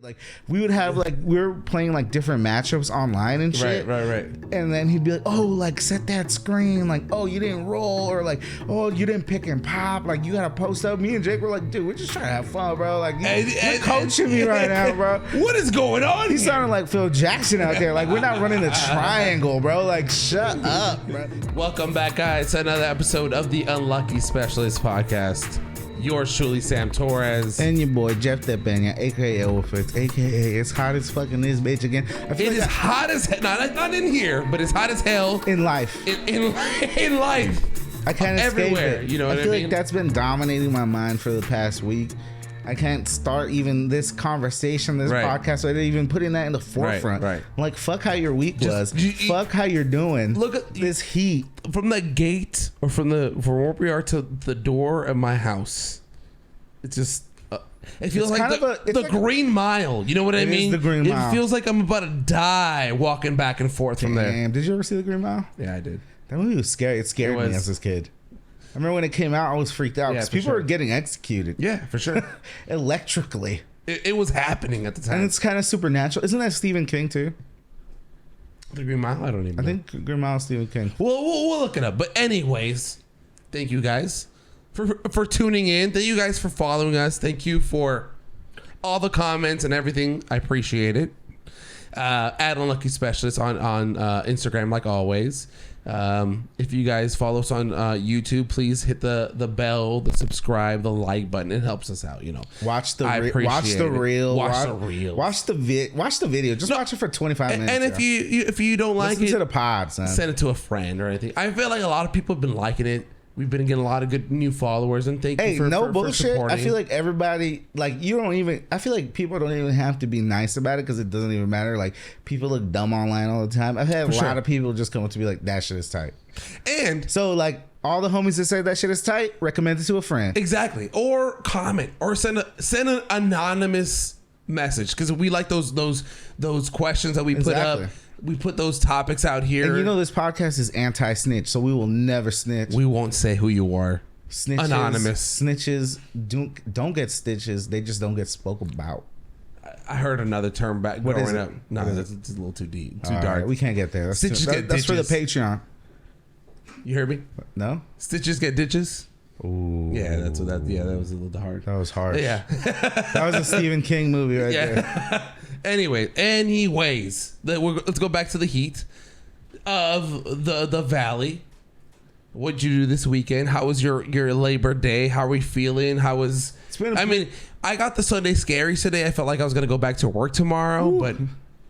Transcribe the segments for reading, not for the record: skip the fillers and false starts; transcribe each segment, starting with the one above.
Like we would have we were playing like different matchups online and shit. Right. And then he'd be like, "Oh, like set that screen. Like, oh, you didn't roll, or like, oh, you didn't pick and pop. Like, you gotta post up." Me and Jake were like, "Dude, we're just trying to have fun, bro. Like, you're coaching me right now, bro. What is going on?" He sounded like Phil Jackson out there. Like, we're not running the triangle, bro. Like, shut up, bro." Welcome back, guys, to another episode of the Unlucky Specialist Podcast. Yours truly, Sam Torres. And your boy, Jeff Depena, a.k.a. Elwifitz, a.k.a. It's hot as fucking this bitch again. It is hot as hell. Not in here, but it's hot as hell. In life. In life. I can't escape everywhere, it. You know what I feel mean? like that's been dominating my mind for the past week. I can't start even this conversation, this podcast, without even putting that in the forefront. Right. Like, fuck how your week was. Fuck how you're doing. Look at this heat. From the gate, or from where we are to the door of my house. It's just, it feels like the Green Mile. You know what I mean? It is the Green Mile. It feels like I'm about to die walking back and forth from there. Did you ever see the Green Mile? Yeah, I did. That movie was scary. It scared me as a kid. I remember when it came out, I was freaked out because people were getting executed. Yeah, for sure. Electrically. It was happening at the time. And it's kind of supernatural. Isn't that Stephen King too? The Green Mile? I don't even know. I think Green Mile is Stephen King. We'll look it up. But anyways, thank you guys for tuning in. Thank you guys for following us. Thank you for all the comments and everything. I appreciate it. At Unlucky Specialist on Instagram, like always. If you guys follow us on YouTube, please hit the bell, the subscribe, the like button. It helps us out, you know. Watch the reel. Watch the video. Just watch it for 25 minutes. And if you don't like listen to the pod, son. Send it to a friend or anything. I feel like a lot of people have been liking it. We've been getting a lot of good new followers, and thank you for bullshit. supporting. I feel like everybody, I feel like people don't even have to be nice about it because it doesn't even matter. Like, people look dumb online all the time. I've had a lot of people just come up to be like, "That shit is tight." And so, like, all the homies that say that shit is tight, recommend it to a friend. Exactly. Or comment or send an anonymous message, because we like those questions that we put up. We put those topics out here. And you know this podcast is anti-snitch, so we will never snitch. We won't say who you are. Snitches, anonymous. Snitches don't get stitches. They just don't get spoke about. I heard another term back growing up. No, that's a little too deep, too dark. Right, we can't get there. That's Stitches get that's ditches. for the Patreon. You heard me? No? Stitches get ditches? Ooh. Yeah, that was a little hard. That was hard. Yeah. That was a Stephen King movie right there. Anyways, let's go back to the heat of the valley. What'd you do this weekend? How was your Labor Day? How are we feeling? I got the Sunday scaries today. I felt like I was gonna go back to work tomorrow, but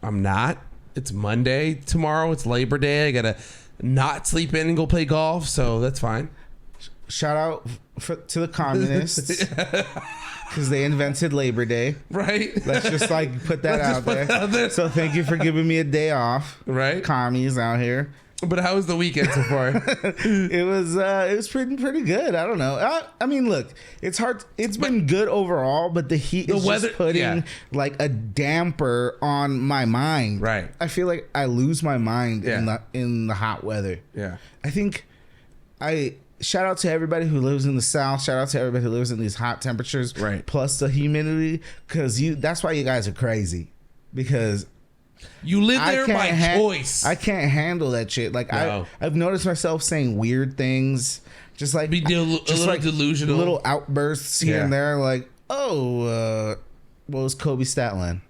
I'm not. It's Monday tomorrow. It's Labor Day. I gotta not sleep in and go play golf, so that's fine. Shout out to the communists. Because they invented Labor Day. Right. Let's just put that out there. So thank you for giving me a day off. Right. Commies out here. But how was the weekend so far? It was pretty good. I don't know. I mean, look, it's hard. It's been good overall, but the heat is just putting a damper on my mind. Right. I feel like I lose my mind in the hot weather. Yeah. I think shout out to everybody who lives in the South. Shout out to everybody who lives in these hot temperatures. Right. Plus the humidity. Because that's why you guys are crazy. Because you live there by choice. I can't handle that shit. I've noticed myself saying weird things. Just be a little delusional. Little outbursts here and there. What was Kobe Statland?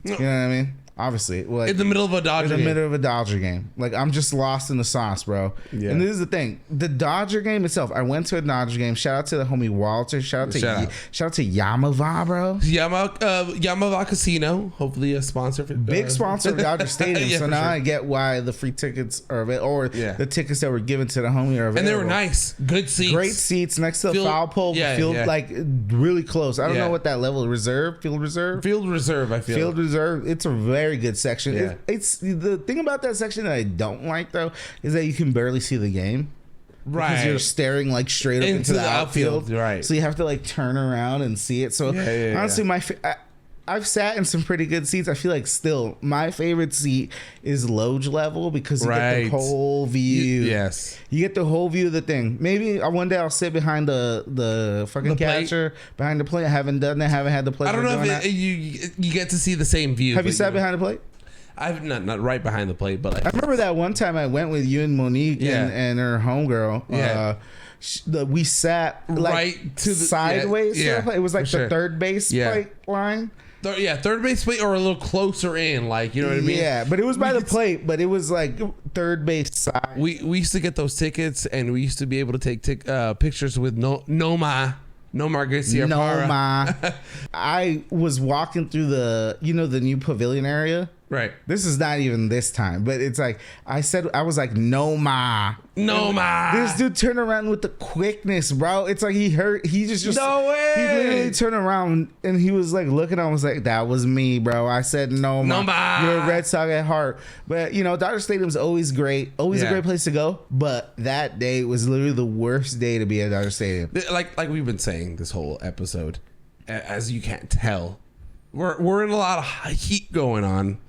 You know what I mean? Obviously, in the middle of a Dodger game. Like, I'm just lost in the sauce, bro. Yeah. And this is the thing: the Dodger game itself. I went to a Dodger game. Shout out to the homie Walter. Shout out to Yamava, bro. Yamava Casino. Hopefully a sponsor for big sponsor of Dodger Stadium. So now I get why the free tickets are available, or the tickets that were given to the homie are available. And they were nice, good seats, great seats next to the foul pole. Like really close. I don't know what that level of field reserve. I feel field reserve. It's a very good section. Yeah. It's the thing about that section that I don't like though is that you can barely see the game. Right. Because you're staring straight up into the outfield. Right. So you have to turn around and see it. So honestly, I've sat in some pretty good seats. I feel like still my favorite seat is loge level because you get the whole view. Yes, you get the whole view of the thing. Maybe one day I'll sit behind the fucking catcher behind the plate. I haven't done that. Haven't had the pleasure. I don't know if you get to see the same view. Have you sat behind the plate? I've not right behind the plate, but I remember that one time I went with you and Monique and her homegirl. Yeah. We sat like right to the sideways. Yeah, it was like the third base plate line. Third base plate or a little closer in, like, you know what I mean? Yeah, but it was by the plate, but it was like third base side. We used to get those tickets, and we used to be able to take pictures with Nomar Garcia Parra. I was walking through the new pavilion area. Right. This is not even this time, but it's like I was like, no ma. This dude turned around with the quickness, bro. It's like he just no way. He literally turned around and he was like looking. I was like, that was me, bro. I said no ma. You're a Red Sox at heart, but Dodger Stadium's always great, always a great place to go. But that day was literally the worst day to be at Dodger Stadium. Like we've been saying this whole episode, as you can't tell, we're in a lot of heat going on.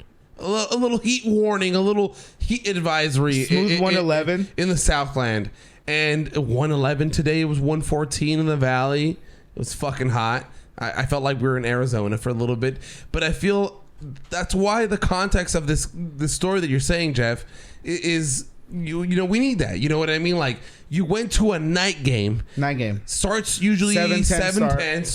A little heat warning, a little heat advisory. Smooth 111 in the Southland, and 111 today. It was 114 in the Valley. It was fucking hot. I felt like we were in Arizona for a little bit, but I feel that's why the context of this story that you're saying, Jeff, is we need that. You know what I mean? Like, you went to a night game. Starts usually 7:10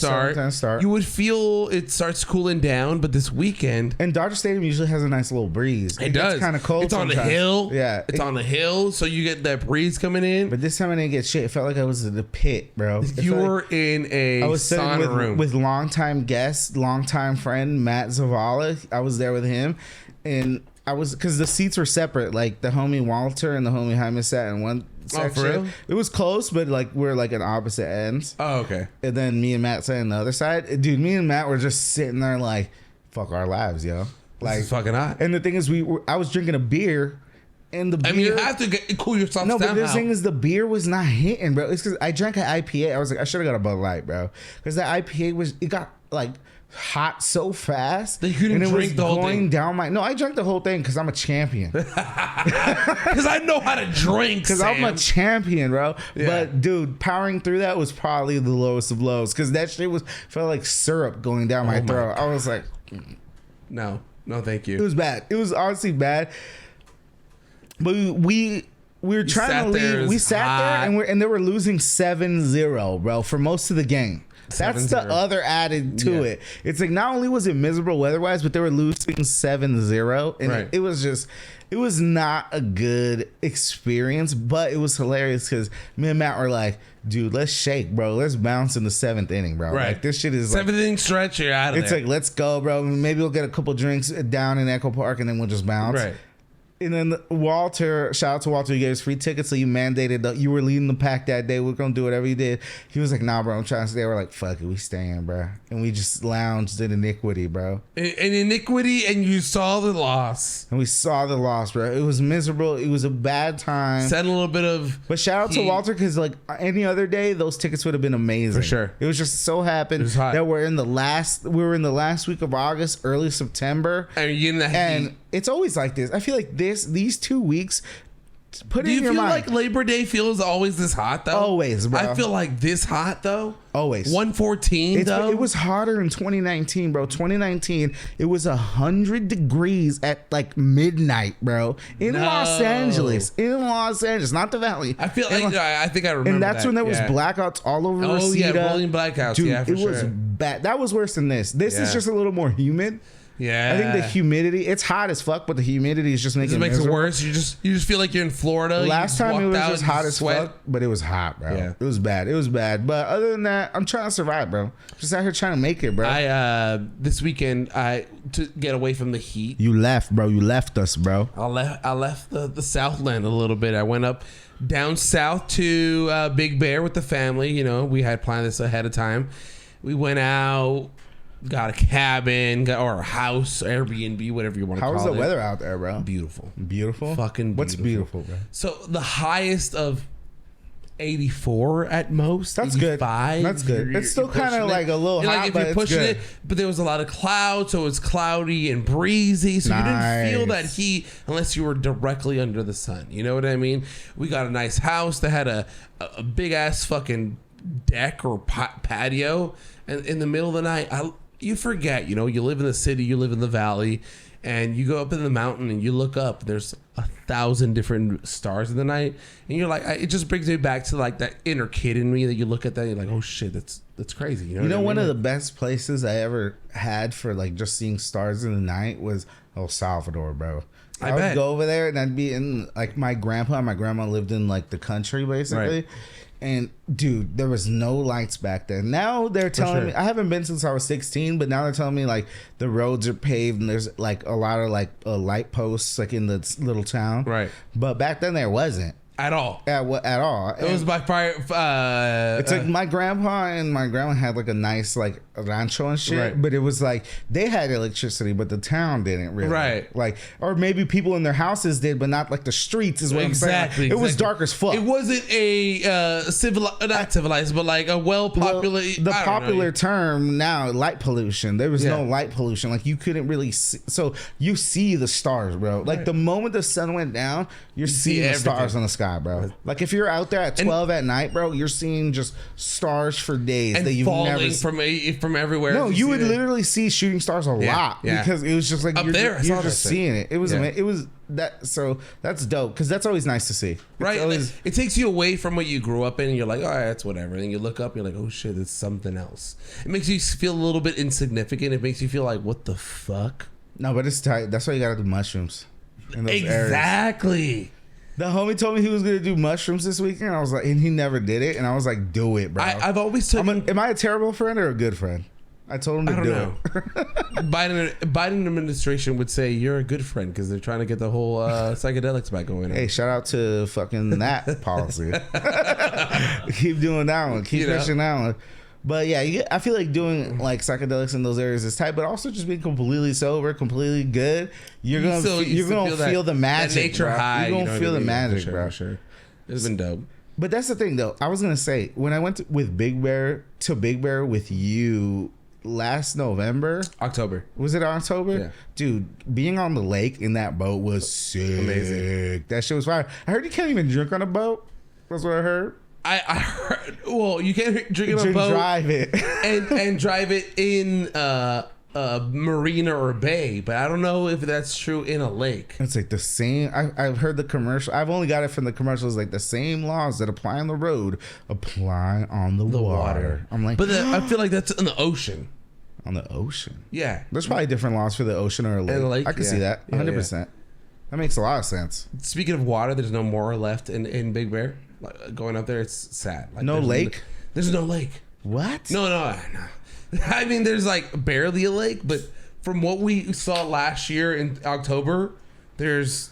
start. You would feel it starts cooling down, but this weekend, and Dodger Stadium usually has a nice little breeze. It does. Kind of cold. It's sometimes. On the hill. Yeah, it's on the hill, so you get that breeze coming in. But this time I didn't get shit. It felt like I was in the pit, bro. You were in a sauna room with longtime guest, longtime friend Matt Zavala. I was there with him, and because the seats were separate. Like the homie Walter and the homie Jaime sat in one section. Oh, for real? It was close, but like we're like on opposite ends. Oh, okay. And then me and Matt sat on the other side. Dude, me and Matt were just sitting there like, fuck our lives, yo. Like, this is fucking hot. And the thing is, I was drinking a beer. And the beer, you have to cool yourself down. No, but the thing is, the beer was not hitting, bro. It's because I drank an IPA. I was like, I should have got a Bud Light, bro. Because the IPA it got like hot so fast that you couldn't drink the whole thing. Down my I drank the whole thing because I'm a champion. Because I know how to drink. Because I'm a champion, bro. Yeah. But dude, powering through that was probably the lowest of lows. Because that shit felt like syrup going down my throat. I was like, no, thank you. It was bad. It was honestly bad. But we were trying to leave. We sat there and they were losing 7-0, bro, for most of the game. That's 7-0. The other added to it. It's like not only was it miserable weather-wise, but they were losing 7-0. And it was not a good experience, but it was hilarious because me and Matt were like, dude, let's shake, bro. Let's bounce in the 7th inning, bro. Right. Like, this shit is 7th inning stretch, you're out of there. It's like, let's go, bro. Maybe we'll get a couple drinks down in Echo Park and then we'll just bounce. Right. And then Walter, shout out to Walter, you gave us free tickets, so you mandated that you were leading the pack that day. We're gonna do whatever you did. He was like, nah, bro, I'm trying to stay. We're like, fuck it, we staying, bro. And we just lounged in iniquity, bro. In iniquity, and you saw the loss. And we saw the loss, bro. It was miserable. It was a bad time. Said a little bit of. But shout out to Walter, because like any other day, those tickets would have been amazing. For sure. It was just so happened that we were in the last week of August, early September. And you're in the heat. It's always like this. I feel like these 2 weeks. Do you feel like Labor Day feels always this hot though? Always, bro. I feel like this hot though. Always. 114 though. It was hotter in 2019, bro. 2019, it was 100 degrees at like midnight, bro. In Los Angeles, not the Valley. I feel like I think I remember. And that's when there was blackouts all over. Oh Reseda. yeah, rolling blackouts. Dude, yeah, for it was bad. That was worse than this. This is just a little more humid. Yeah, I think the humidity. It's hot as fuck, but the humidity is just making. It makes it worse. You just feel like you're in Florida. Last time it was just hot as fuck, but it was hot, bro. Yeah. It was bad. But other than that, I'm trying to survive, bro. Just out here trying to make it, bro. This weekend to get away from the heat. You left, bro. You left us, bro. I left the Southland a little bit. I went up down south to Big Bear with the family. You know, we had planned this ahead of time. We went out. Got a cabin, or a house, Airbnb, whatever you want to call it. How's the weather out there, bro? Beautiful. Beautiful? Fucking beautiful. What's beautiful, bro? So the highest of 84 at most. That's 85. good. That's good. It's still kind of pushing like a little And, hot, like if but you're it's pushing good. it, but there was a lot of clouds, so it was cloudy and breezy, so you didn't feel that Nice. heat unless you were directly under the sun. You know what I mean? We got a nice house that had a big ass fucking deck or patio, and in the middle of the night, you forget. You know, you live in the city, you live in the valley. And you go up in the mountain and you look up. There's 1,000 different stars in the night, and you're like, it just brings me back to like that inner kid in me that you look at that and you're like, oh shit, that's crazy. You know, what I mean? One of the best places I ever had for like just seeing stars in the night was El Salvador, bro. I would bet. go over there and I'd be in like my grandpa and my grandma lived in like the country basically. Right. And dude, there was no lights back then. Now they're telling me, I haven't been since I was 16, but now they're telling me like the roads are paved and there's like a lot of like light posts like in the little town. Right. But back then there wasn't at all. at all. It was by fire. It's like my grandpa and my grandma had like a nice like rancho and shit, Right. but it was like they had electricity, but the town didn't really. Right. Like, or maybe people in their houses did, but not like the streets. Is what I'm saying. Exactly. It was dark as fuck. It wasn't a not civilized, but like a well-populated. The popular term now, light pollution. There was no light pollution. Like you couldn't really see. So you see the stars, bro. Like the moment the sun went down, you're seeing the everything. stars in the sky, bro. Like if you're out there at 12 at night, bro, you're seeing just stars for days and that you've falling never seen. from everywhere. No, you would see it. literally see shooting stars a lot because it was just like Up you're, there, I you're saw just that seeing it. It was Yeah. it was that. So that's dope because that's always nice to see. It's Right, always- it takes you away from what you grew up in, and you're like, all right, that's whatever. And you look up, you're like, oh shit, it's something else. It makes you feel a little bit insignificant. It makes you feel like, what the fuck? no, but it's tight. That's why you gotta do mushrooms. In those areas. Exactly. The homie told me he was gonna do mushrooms this weekend. I was like, and he never did it. And I was like, do it, bro. I've always taken. Am I a terrible friend or a good friend? I told him to I don't do know. it. Biden administration would say you're a good friend because they're trying to get the whole psychedelics back going. Hey, shout out to fucking that policy. Keep doing that one. Keep pushing that one. But yeah, I feel like doing like psychedelics in those areas is tight, but also just being completely sober, completely good. You're gonna feel the magic, that nature bro. high. You're gonna feel the magic, bro. For sure. It's been dope. But that's the thing, though. I was gonna say when I went with Big Bear with you last November, October. Was it October? Yeah. Dude, being on the lake in that boat was sick. Amazing. That shit was fire. I heard you can't even drink on a boat. That's what I heard. I heard. Well, you can't drink in a boat. Drive it. and drive it in a marina or bay, but I don't know if that's true in a lake. It's like the same. I've heard the commercial. I've only got it from the commercials. Like the same laws that apply on the road apply on the water. I'm like, but I feel like that's in the ocean. On the ocean. Yeah, There's probably different laws for the ocean or a lake. And a lake, I can yeah. see that. 100%. That makes a lot of sense. Speaking of water, there's no more left in Big Bear. Like, going up there, it's sad. Like, No lake? There's no lake. What? No. I mean, there's like barely a lake, but from what we saw last year in October, there's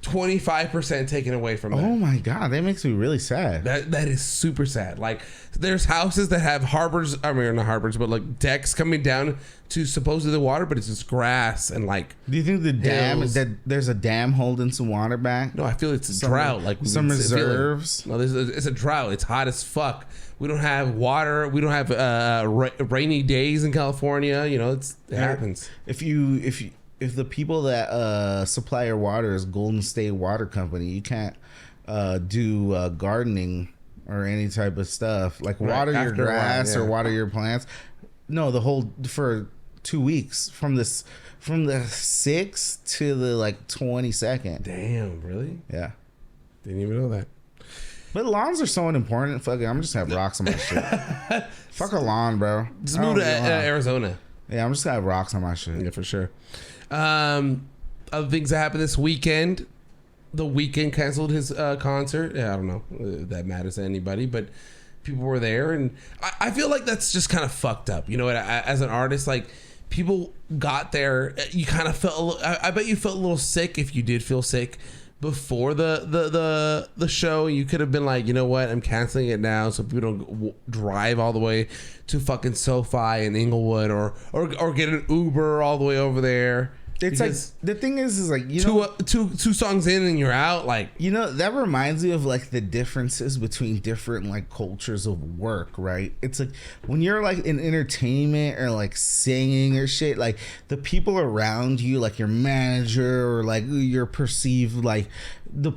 25% taken away from that. Oh my god, that makes me really sad. That is super sad. Like, there's houses that have harbors. I mean, not harbors, but like decks coming down to supposedly the water, but it's just grass and like. Do you think the dam hills. that there's a dam holding some water back? No, I feel it's a drought. Like some it's- I feel like- reserves. No, it's a drought. It's hot as fuck. We don't have water. We don't have rainy days in California. You know, it happens. If the people that supply your water is Golden State Water Company, you can't do gardening or any type of stuff like water your after a while, grass or yeah. water your plants. No, for 2 weeks from the 6th to the like 22nd. Damn, really? Yeah. Didn't even know that. But lawns are so important. Fuck it, I'm just gonna have rocks on my shit. Fuck a lawn, bro. Just I don't move to need a lawn. Arizona. Yeah, I'm just gonna have rocks on my shit. Yeah, for sure. Other things that happened this weekend. The Weeknd canceled his concert. Yeah, I don't know if that matters to anybody, but people were there, and I feel like that's just kind of fucked up. You know, as an artist, like people got there, you kind of felt. I bet you felt a little sick if you did feel sick before the show. You could have been like, you know what, I'm canceling it now so people don't drive all the way to fucking SoFi in Inglewood or get an Uber all the way over there. It's like the thing is like two songs in and you're out. Like that reminds me of like the differences between different like cultures of work, right? It's like when you're like in entertainment or like singing or shit, like the people around you, like your manager or like your perceived like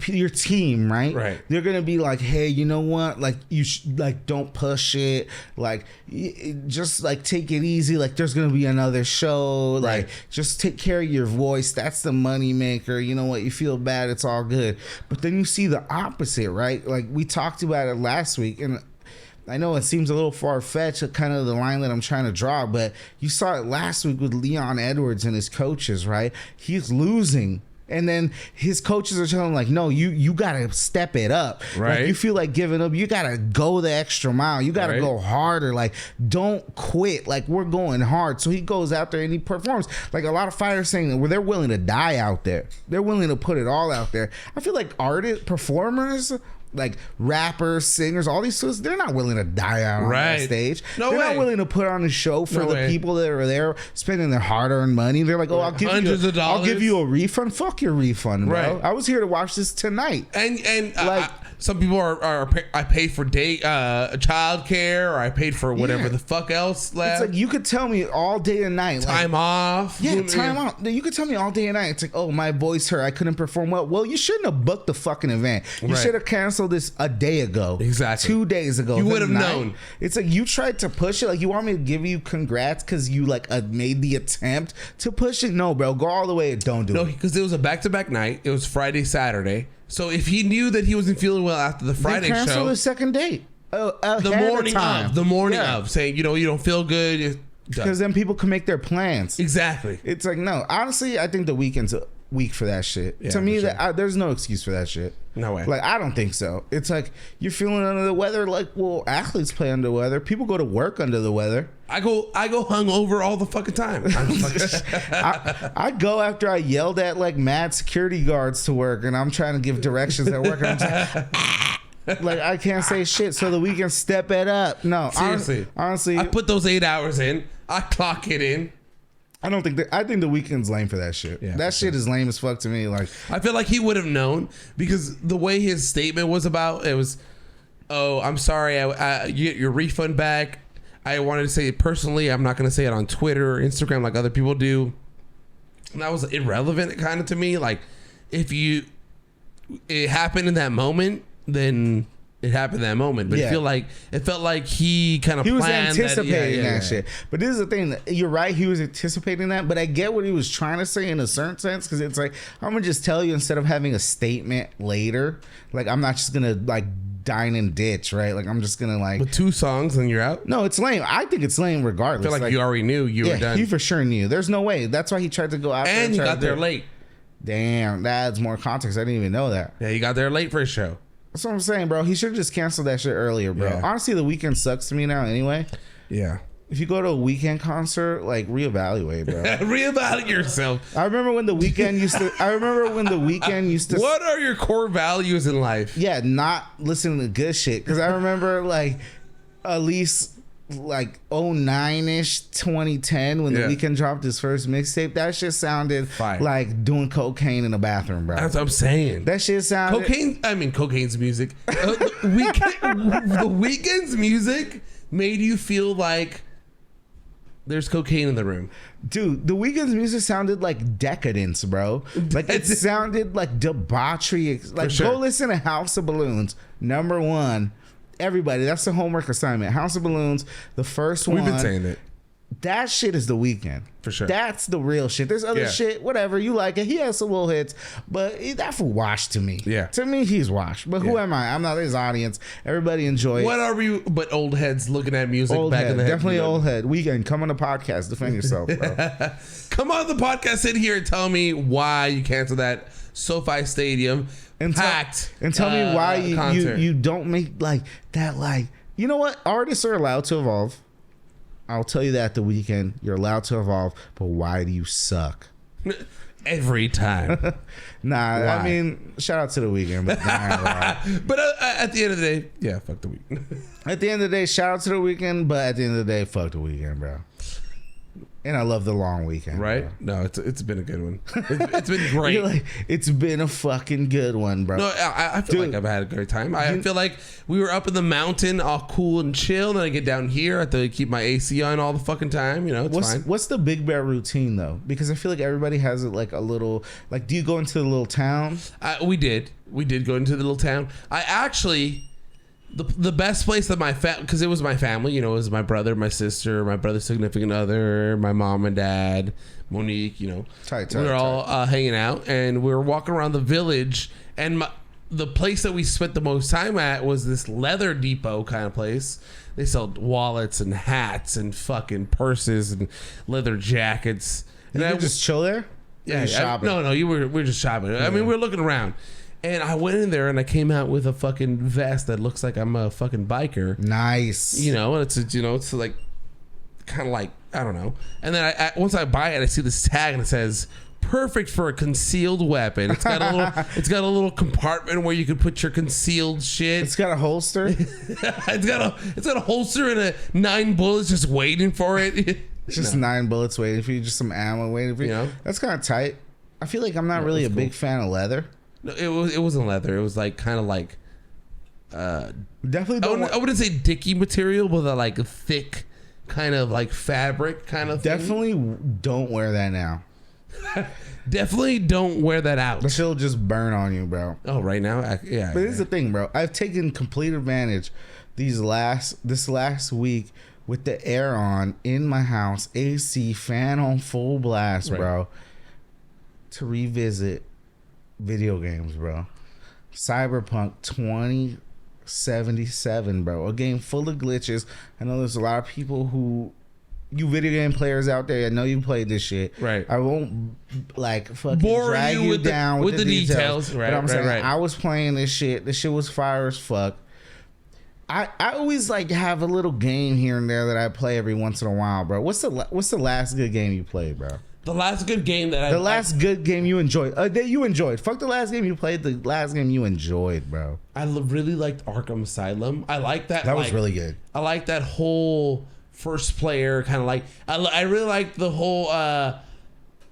your team, right? Right. They're gonna be like, hey, you know what? Like you like don't push it. Like just like take it easy. Like there's gonna be another show. Like just take care of your voice. That's the money maker. You know what? You feel bad. It's all good. But then you see the opposite, right? Like we talked about it last week, and I know it seems a little far-fetched, kind of the line that I'm trying to draw, but you saw it last week with Leon Edwards and his coaches, right? He's losing. And then his coaches are telling him, like, no, you got to step it up. Right. Like, you feel like giving up. You got to go the extra mile. You got to go harder. Like, don't quit. Like, we're going hard. So he goes out there and he performs. Like, a lot of fighters saying that they're willing to die out there. They're willing to put it all out there. I feel like artists, performers, like rappers, singers, all these things, they're not willing to die out on that stage. They're not willing to put on a show for the people that are there spending their hard-earned money. They're like, oh, I'll give you a refund. Fuck your refund, bro. Right. I was here to watch this tonight. And like some people I paid for child care, or I paid for whatever the fuck else left. It's like you could tell me all day and night. Time off. Yeah, time off. You could tell me all day and night. It's like, oh, my voice hurt. I couldn't perform well. Well, you shouldn't have booked the fucking event. You should have canceled this a day ago. Exactly. 2 days ago. You would have known. It's like you tried to push it. Like you want me to give you congrats because you like made the attempt to push it. No, bro. Go all the way and don't do it. No, because it was a back-to-back night. It was Friday, Saturday. So if he knew that he wasn't feeling well after the Friday show, cancel the second date. The morning of, saying, you don't feel good. Because then people can make their plans. Exactly. It's like, no, honestly, I think the weekend's weak for that shit. Yeah, to me, there's no excuse for that shit. No way. Like, I don't think so. It's like you're feeling under the weather. Like, well, athletes play under the weather. People go to work under the weather. I go hungover all the fucking time. I go after I yelled at like mad security guards to work, and I'm trying to give directions at work, and I'm just like I can't say shit. So the weekend, step it up. No, honestly, I put those 8 hours in. I clock it in. I think the weekend's lame for that shit. Yeah, that shit is lame as fuck to me. Like, I feel like he would have known because the way his statement was about it was, oh, I'm sorry, you get your refund back. I wanted to say it personally. I'm not going to say it on Twitter or Instagram like other people do. And that was irrelevant kind of to me. Like, if it happened in that moment, then it happened that moment. But it felt like he kind of was anticipating that shit. But this is the thing. You're right. He was anticipating that. But I get what he was trying to say in a certain sense, because it's like, I'm going to just tell you instead of having a statement later. Like, I'm not just going to like dine and ditch, right? Like, I'm just going to like... With 2 songs and you're out? No, it's lame. I think it's lame regardless. I feel like you already knew you were done. He for sure knew. There's no way. That's why he tried to go out there. And you got there late. Damn, that adds more context. I didn't even know that. Yeah, you got there late for a show. That's what I'm saying, bro. He should have just canceled that shit earlier, bro. Yeah. Honestly, the weekend sucks to me now anyway. Yeah. If you go to a weekend concert, like, reevaluate, bro. Reevaluate yourself. I remember when the weekend used to... What are your core values in life? Yeah, not listening to good shit. Because I remember, like, at least... like 09-ish 2010 when the Weeknd dropped his first mixtape, that shit sounded like doing cocaine in a bathroom, bro. That's what I'm saying. That shit sounded cocaine's music. The Weeknd's music made you feel like there's cocaine in the room. Dude, the Weeknd's music sounded like decadence, bro. Like, it sounded like debauchery. Like, go listen to House of Balloons, #1. Everybody, that's the homework assignment. House of Balloons, the first one. We've been saying it. That shit is the Weeknd. For sure. That's the real shit. There's other shit, whatever. You like it. He has some little hits, but that's washed to me. Yeah. To me, he's washed. But who am I? I'm not his audience. Everybody enjoy it. What are we but old heads looking at music old back head. in the head? Definitely old head. Weeknd, come on the podcast. Defend yourself, bro. Come on the podcast. Sit here and tell me why you canceled that SoFi Stadium. And packed. And tell me why you don't make like that, like, you know what? Artists are allowed to evolve. I'll tell you that at the Weeknd. You're allowed to evolve, but why do you suck? Every time. Nah, why? I mean, shout out to the Weeknd, but but at the end of the day, yeah, fuck the Weeknd. At the end of the day, shout out to the Weeknd, but at the end of the day, fuck the Weeknd, bro. And I love the long weekend. Right? Bro. No, it's been a good one. It's been great. You're like, it's been a fucking good one, bro. No, I feel like I've had a great time. I feel like we were up in the mountain, all cool and chill. Then I get down here, I have to keep my AC on all the fucking time. You know, it's fine. What's the Big Bear routine though? Because I feel like everybody has it like a little. Like, do you go into the little town? We did go into the little town. I actually. The best place that because it was my family, you know, it was my brother, my sister, my brother's significant other, my mom and dad, Monique, you know. We were all hanging out, and we were walking around the village, and the place that we spent the most time at was this leather depot kind of place. They sold wallets and hats and fucking purses and leather jackets. And I just chill there? Yeah, shopping? No, we were just shopping. I mean, we were looking around. And I went in there and I came out with a fucking vest that looks like I'm a fucking biker. Nice. You know, and it's like kind of like, I don't know. And then once I buy it, I see this tag and it says perfect for a concealed weapon. It's got a little compartment where you can put your concealed shit. It's got a holster. it's got a holster and 9 bullets just waiting for it. Just 9 bullets waiting for you, just some ammo waiting for you. That's kind of tight. I feel like I'm not really a big fan of leather. No, it wasn't leather. It was like kind of like definitely. I wouldn't say dicky material, but like a thick kind of like fabric kind of. Definitely don't wear that now. Definitely don't wear that out. The shit'll just burn on you, bro. Oh, right now, yeah. But here's the thing, bro. I've taken complete advantage this last week with the air on in my house, AC, fan on full blast, bro, to revisit video games, bro. Cyberpunk 2077, bro. A game full of glitches. I know there's a lot of people you video game players out there, I know you played this shit. Right. I won't like fucking bore drag you down with the details. Right. But I'm saying right. I was playing this shit. This shit was fire as fuck. I always like have a little game here and there that I play every once in a while, bro. What's the last good game you played, bro? The last good game good game you enjoyed. That you enjoyed. Fuck the last game you played. The last game you enjoyed, bro. I really liked Arkham Asylum. I like that. That was really good. I like that whole first player kind of like. I really liked the whole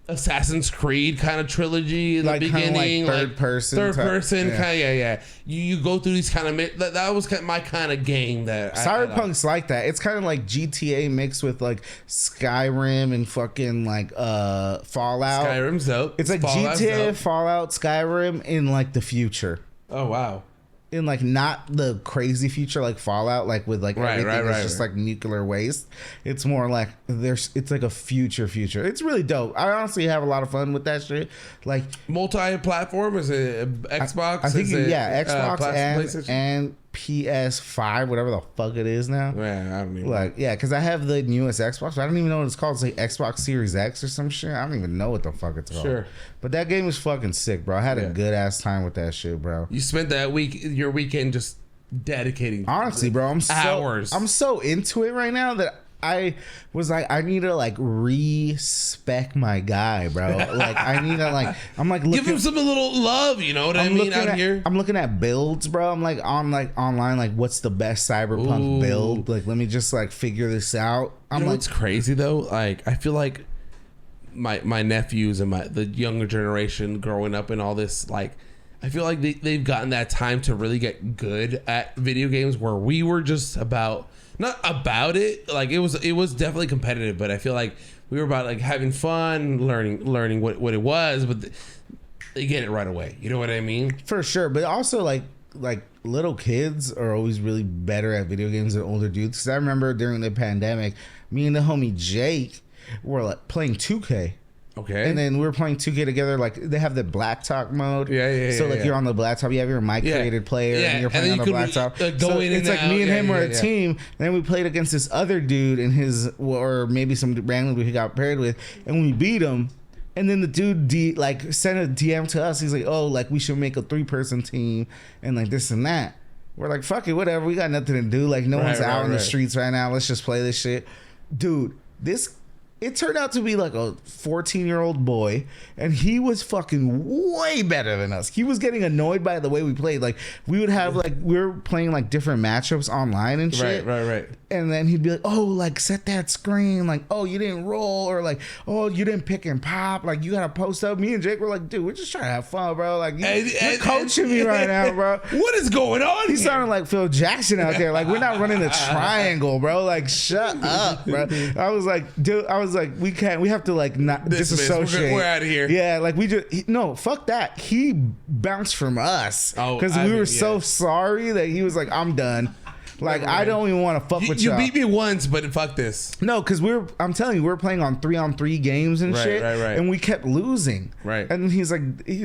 Assassin's Creed kind of trilogy in the beginning, like third person, kind of yeah. You go through these kind of that was my kind of game that Cyberpunk's like that. It's kind of like GTA mixed with like Skyrim and fucking like Fallout. Skyrim's dope. It's like Fallout's GTA, dope. Fallout, Skyrim in like the future. Oh wow. In like not the crazy future like Fallout, like with like everything that's just like nuclear waste. It's more like it's like a future. It's really dope. I honestly have a lot of fun with that shit. Like multi-platform, is it Xbox? I think Xbox and PS5, whatever the fuck it is now. Yeah, I don't even like because I have the newest Xbox, but I don't even know what it's called. It's like Xbox Series X or some shit. I don't even know what the fuck it's called. Sure. But that game is fucking sick, bro. I had a good ass time with that shit, bro. You spent your weekend just dedicating. Honestly, bro, I'm so into it right now that I was like, I need to like respec my guy, bro. Like I need to like, I'm like give him some little love, you know what I mean? Out here, I'm looking at builds, bro. I'm like online, like what's the best Cyberpunk build? Like let me just like figure this out. I'm like, what's crazy though? Like I feel like my nephews and the younger generation growing up in all this, like I feel like they've gotten that time to really get good at video games where we were just not about it, like it was definitely competitive, but I feel like we were about like having fun, learning what it was, but they get it right away. You know what I mean? For sure, but also like little kids are always really better at video games than older dudes. Because I remember during the pandemic, me and the homie Jake were like playing 2K. Okay. And then we were playing 2K together. Like they have the black talk mode. Yeah. So like you're on the black top, you have your mic created player, and you're playing on the black top. So it's like me and him were a team. And then we played against this other dude and or maybe some random dude he got paired with, and we beat him. And then the dude sent a DM to us. He's like, "Oh, like we should make a 3-person team and like this and that." We're like, "Fuck it, whatever. We got nothing to do. Like no one's out in the streets right now. Let's just play this shit." Dude, this It turned out to be like a 14-year-old boy, and he was fucking way better than us. He was getting annoyed by the way we played. Like, we would have, like, we were playing, like, different matchups online and shit. Right. And then he'd be like, oh, like, set that screen. Like, oh, you didn't roll. Or, like, oh, you didn't pick and pop. Like, you got to post up. Me and Jake were like, dude, we're just trying to have fun, bro. Like, you're coaching me right now, bro. What is going on He here? sounded like Phil Jackson out there. Like, we're not running the triangle, bro. Like, shut up, bro. I was like, dude, we have to, like, not disassociate. We're out of here. Yeah, like, no, fuck that. He bounced from us. Because we were so sorry that he was like, I'm done. Like, I don't even want to fuck with y'all. You beat me once, but fuck this. No, because I'm telling you, we were playing on 3-on-3 games and shit. Right. And we kept losing. Right. And he was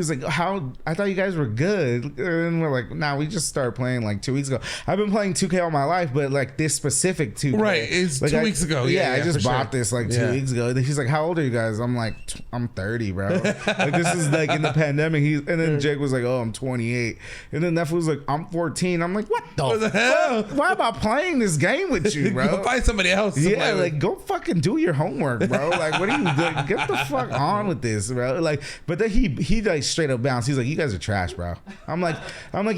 like, how? I thought you guys were good. And we're like, nah, we just started playing like 2 weeks ago. I've been playing 2K all my life, but like this specific 2K. Right. It's like 2 weeks ago. Yeah, I just bought this like 2 weeks ago. He's like, how old are you guys? I'm like, I'm 30, bro. Like, this is like in the pandemic. And then Jake was like, oh, I'm 28. And then Neph was like, I'm 14. I'm like, what the hell? Why am I playing this game with you, bro? Go find somebody else. Yeah, like, go fucking do your homework, bro. Like, what are you doing? Get the fuck on with this, bro. Like, but then he like straight up bounced. He's like, you guys are trash, bro. I'm like,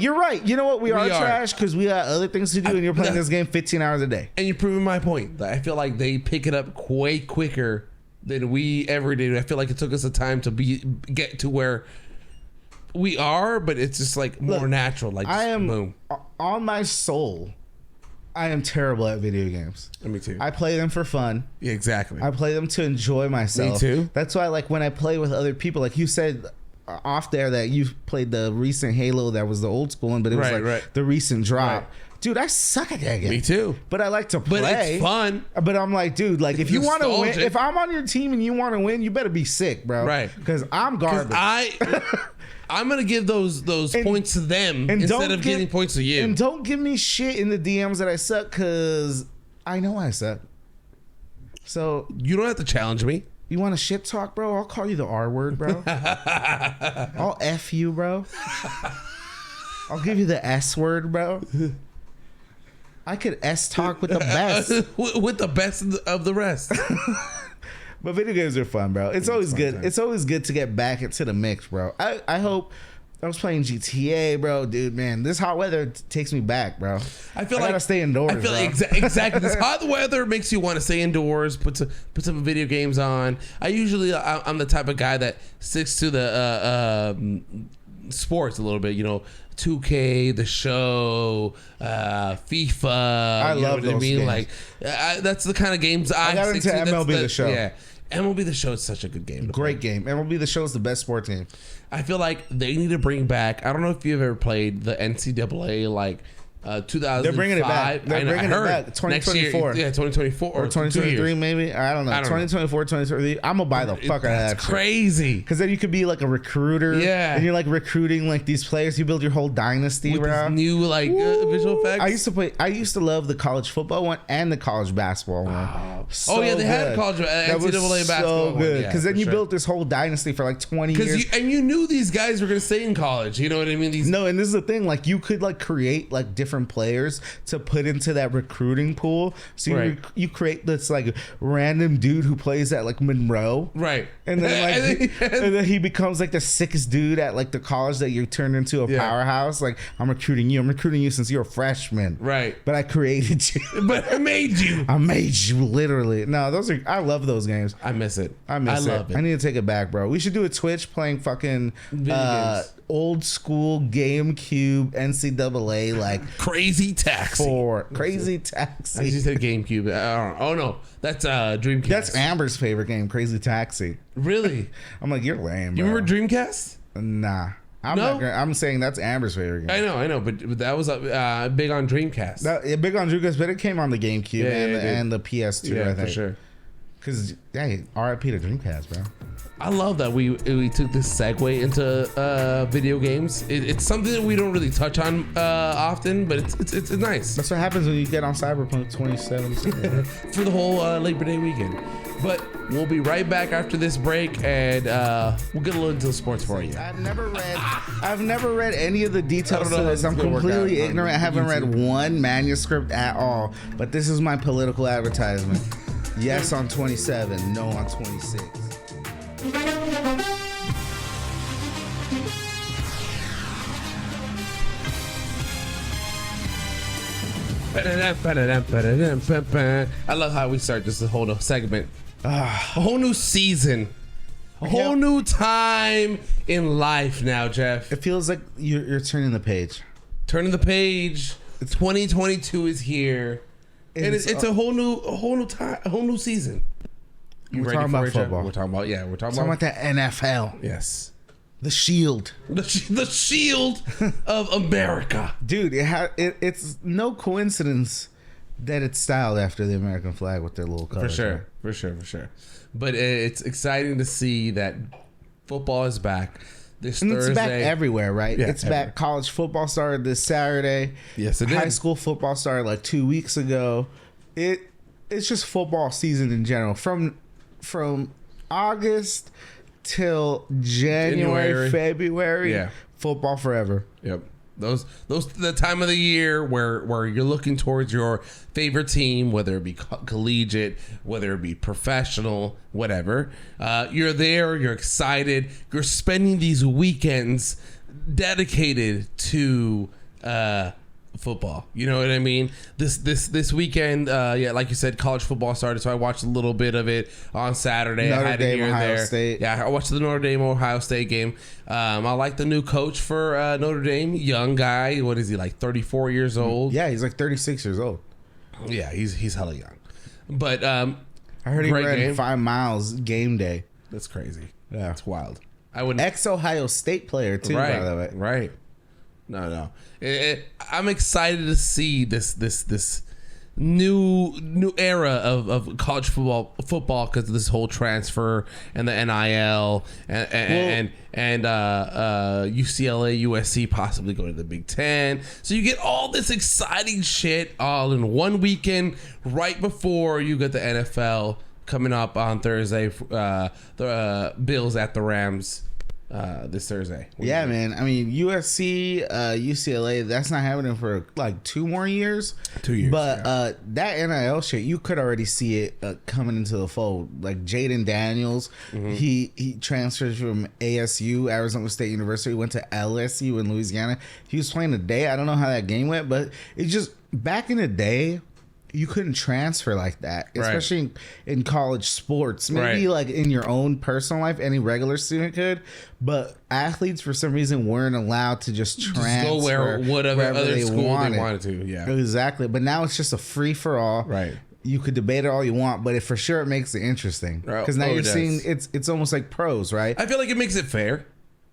you're right. You know what? We are trash because we got other things to do, and you're playing this game 15 hours a day. And you're proving my point. I feel like they pick it up way quicker than we ever did. I feel like it took us a time to get to where we are, but it's just like more natural. Like, I am boom. On my soul. I am terrible at video games. Me too. I play them for fun. Yeah, exactly. I play them to enjoy myself. Me too. That's why, like, when I play with other people, like you said off there that you played the recent Halo that was the old school one, but it was the recent drop. Right. Dude, I suck at that game. Me too. But I like to play. But it's fun. But I'm like, dude, like, if you want to win, if I'm on your team and you want to win, you better be sick, bro. Right. Because I'm garbage. I'm gonna give those points to them instead of giving points to you. And don't give me shit in the DMs that I suck, because I know I suck. So you don't have to challenge me. You want to shit talk, bro? I'll call you the R word, bro. I'll F you, bro. I'll give you the S word, bro. I could S talk with the best. With the best of the rest. But video games are fun, bro. It's always good. It's always good to get back into the mix, bro. I hope. I was playing GTA, bro. Dude, man, this hot weather takes me back, bro. I gotta stay indoors. I feel like exactly. This hot weather makes you want to stay indoors. Put some video games on. I'm the type of guy that sticks to the sports a little bit. You know, 2K, the show, FIFA. I love those games. Like, that's the kind of games I got into MLB The Show. Yeah. MLB The Show is such a good game. Great game. MLB The Show is the best sports game. I feel like they need to bring back. I don't know if you've ever played the NCAA, like 2005. They're bringing it back. They're bringing it back. 2024. Yeah, 2024 or 2023 maybe. I don't know. 2024, 2023. I'm gonna buy the fuck out of that. That's crazy. Because then you could be like a recruiter. Yeah. And you're like recruiting like these players. You build your whole dynasty, with bro. New like visual effects. I used to love the college football one and the college basketball one. So they had college NCAA basketball. So good. Because then you built this whole dynasty for like 20 years. And you knew these guys were gonna stay in college. You know what I mean? No, and this is the thing. Like, you could like create like different players to put into that recruiting pool. So you create this like random dude who plays at like Monroe, right? And then like and then he becomes like the sickest dude at like the college that you turned into a powerhouse. Like, I'm recruiting you since you're a freshman, right? But I created you. But I made you. I made you, literally. No, I love those games. I miss it. I love it. I need to take it back, bro. We should do a Twitch playing fucking old school GameCube NCAA like Crazy Taxi. Crazy Taxi. I just said GameCube. I don't know. Oh no, that's Dreamcast. That's Amber's favorite game, Crazy Taxi. Really? I'm like, you're lame, bro. You remember Dreamcast? Nah. I'm saying that's Amber's favorite game. I know, but that was big on Dreamcast. Big on Dreamcast, but it came on the GameCube and the PS2, I think. For sure. Because, hey, RIP to Dreamcast, bro. I love that we took this segue into video games. It's something that we don't really touch on often, but it's nice. That's what happens when you get on Cyberpunk 2077 for the whole Labor Day weekend. But we'll be right back after this break, and we'll get a little into the sports for you. I've never read any of the details to this. I'm completely ignorant. I haven't read one manuscript at all. But this is my political advertisement. Yes on 27, no on 26. I love how we start this whole new segment. A whole new season. A whole new time in life now, Jeff. It feels like you're turning the page. Turning the page. 2022 is here. And it's a whole new time, a whole new season. We're talking about football. We're talking about We're talking about the NFL. Yes. The Shield. The Shield of America. Dude, it's no coincidence that it's styled after the American flag with their little colors. For sure. But it's exciting to see that football is back this Thursday. It's back everywhere, right? Yeah, it's back. College football started this Saturday. Yes, it did. High school football started like 2 weeks ago. It's just football season in general. From August till January, February. Yeah. Football forever. Yep. Those the time of the year where you're looking towards your favorite team, whether it be collegiate, whether it be professional, whatever. You're there, you're excited, you're spending these weekends dedicated to football. You know what I mean? This weekend, like you said, college football started, so I watched a little bit of it on Saturday. Notre Dame, Ohio State. Yeah, I watched the Notre Dame Ohio State game. I like the new coach for Notre Dame, young guy. What is he, like 34 years old? Yeah, he's like 36 years old. Yeah, he's hella young. But I heard he ran 5 miles game day. That's crazy. Yeah, it's wild. I wouldn't. Ex-Ohio State player too, right, by the way. Right. No. I'm excited to see this new era of college football because of this whole transfer and the NIL and UCLA, USC possibly going to the Big Ten. So you get all this exciting shit all in one weekend right before you get the NFL coming up on Thursday. The Bills at the Rams. This Thursday. Yeah, man. I mean, USC, UCLA, that's not happening for like 2 more years. 2 years. But that NIL shit, you could already see it coming into the fold. Like Jaden Daniels, he transferred from ASU, Arizona State University, went to LSU in Louisiana. He was playing today. I don't know how that game went, but it's just back in the day, you couldn't transfer like that, especially in college sports. Maybe like in your own personal life, any regular student could, but athletes for some reason weren't allowed to just transfer go wherever other school they wanted to. Yeah, exactly. But now it's just a free for all. Right. You could debate it all you want, but for sure it makes it interesting because now you're seeing it's almost like pros, right? I feel like it makes it fair.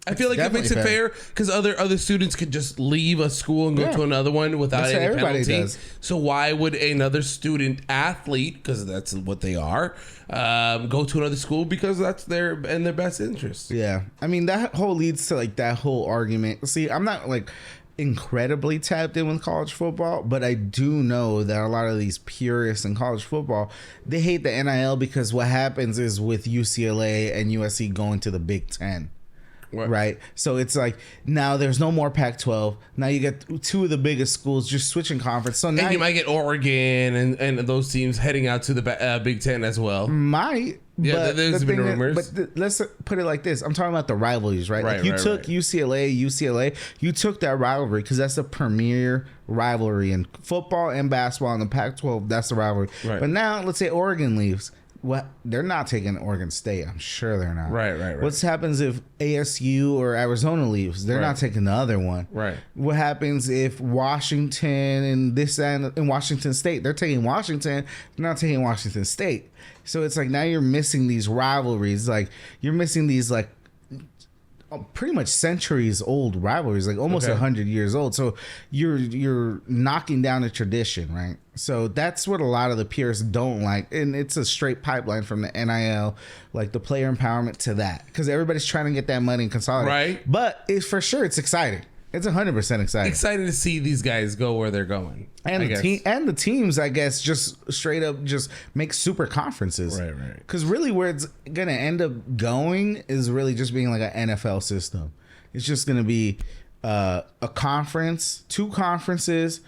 I feel like it makes it fair because other students could just leave a school and go to another one without any penalty. So why would another student athlete, because that's what they are, go to another school because that's in their best interest? Yeah, I mean that whole leads to like that whole argument. See, I'm not like incredibly tapped in with college football, but I do know that a lot of these purists in college football, they hate the NIL because what happens is with UCLA and USC going to the Big Ten. Right. So it's like now there's no more Pac-12. Now you get 2 of the biggest schools just switching conference. So now you might get Oregon and those teams heading out to the Big Ten as well. Might. Yeah, there's been rumors. But let's put it like this. I'm talking about the rivalries, right? Like you took UCLA, you took that rivalry because that's the premier rivalry in football and basketball in the Pac-12. That's the rivalry. Right. But now let's say Oregon leaves. What they're not taking Oregon State. I'm sure they're not. Right. What happens if ASU or Arizona leaves? They're not taking the other one. Right. What happens if Washington and Washington State? They're taking Washington. They're not taking Washington State. So it's like now you're missing these rivalries. Like you're missing these like pretty much centuries old rivalries, like almost 100 years old. So you're knocking down a tradition, right? So that's what a lot of the purists don't like, and it's a straight pipeline from the NIL, like the player empowerment to that, because everybody's trying to get that money and consolidate. Right. But it's for sure it's exciting. It's 100% exciting. Excited to see these guys go where they're going, and the teams, I guess, just straight up just make super conferences. Right. Because really, where it's gonna end up going is really just being like an NFL system. It's just gonna be a conference, 2 conferences,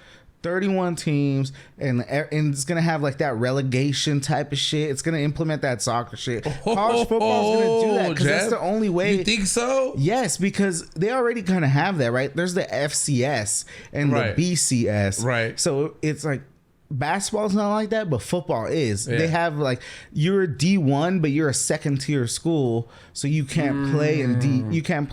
31 teams, and it's gonna have like that relegation type of shit. It's gonna implement that soccer shit. College football is gonna do that because that's the only way. You think so? Yes, because they already kind of have that, right? There's the FCS and the BCS, right? So it's like basketball's not like that, but football is. They have like you're a D1, but you're a second tier school, so you can't play in D. You can't